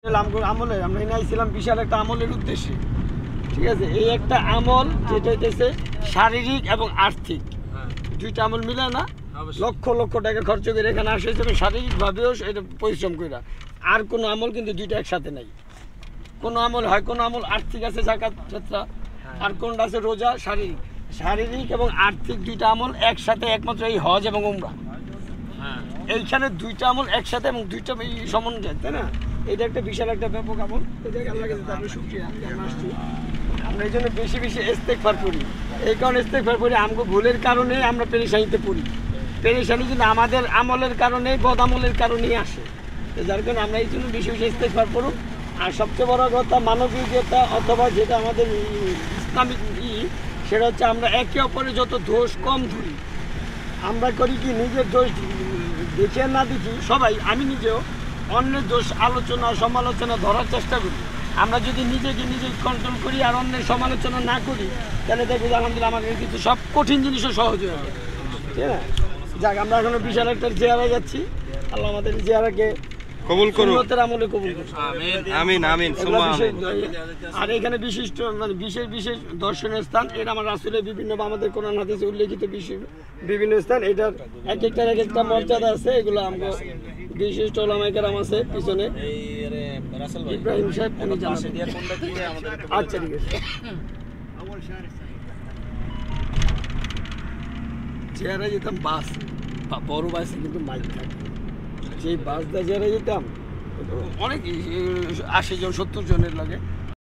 আমলে আমরা এনে আইছিলাম বিশাল একটা আমলের উদ্দেশ্যে, ঠিক আছে। এই একটা আমল যেটা হইতেছে শারীরিক এবং আর্থিক, দুইটা আমল মিলে না, লক্ষ লক্ষ টাকা খরচ করে এখানে আসে এবং শারীরিকভাবেও এটা পরিশ্রম করে। আর কোনো আমল কিন্তু দুইটা একসাথে নাই। কোনো আমল হয়, কোনো আমল আর্থিক আছে জাকাত ফিতরা, আর কোনটা আছে রোজা। শারীরিক শারীরিক এবং আর্থিক দুইটা আমল একসাথে একমাত্র এই হজ এবং উমরা। এইখানে দুইটা আমল একসাথে এবং দুইটা সমন্বয়, তাই না? এটা একটা বিশাল একটা ব্যাপক আমল। এটাকে আল্লাহ কাছে আমি শুকরিয়া আসছি। আমরা এই জন্য বেশি বেশি ইস্তেগফার করি। এই কারণে ইস্তেগফার করি, আমগো ভুলের কারণে আমরা পেরেশানিতে পড়ি। পেরেশানি কিন্তু আমাদের আমলের কারণে, বদ আমলের কারণেই আসে। তো যার কারণে আমরা এই জন্য বেশি বেশি ইস্তেগফার করুন। আর সবচেয়ে বড় কথা মানবিকতা অথবা যেটা আমাদের ইসলামিক সেটা হচ্ছে আমরা একে অপরের যত দোষ কম ধরি। আমরা করি কি নিজের দোষ দেখে না দেখি সবাই, আমি নিজেও অন্যের দোষ আলোচনা সমালোচনা ধরার চেষ্টা করি। আমরা যদি নিজেকে নিজে কন্ট্রোল করি আর অন্যের সমালোচনা না করি, তাহলে দেখবো আলহামদুলিল্লাহ আমাদের কিন্তু সব কঠিন জিনিসও সহজ হয়ে যাবে, ঠিক আছে। যাক, আমরা এখনো বিশাল একটা জিয়ারায় যাচ্ছি। আল্লাহ আমাদের জিয়ারাকে কবুল করুন, সুন্নতের আমলে কবুল করুন। আমিন আমিন। আর এখানে বিশিষ্ট মানে বিশেষ বিশেষ দর্শনীয় স্থান, এটা আমার রাসূলের বিভিন্ন আমাদের কোরআন হাদিসে উল্লেখিত বিভিন্ন স্থান। এটার এক একটার এক একটা মর্যাদা আছে। এগুলো আমরা বিশিষ্ট ওলামায়ে কেরাম আছে পিছনে, ইব্রাহিম সাহেব উনি জানাবেন। আচ্ছা, ঠিক আছে। চেয়ারে যেতাম বাস, বড় বাসে কিন্তু মাইক থাকে, সেই বাস দিয়ে চেয়ারে যেতাম অনেক 80 জন 70 জনের লাগে।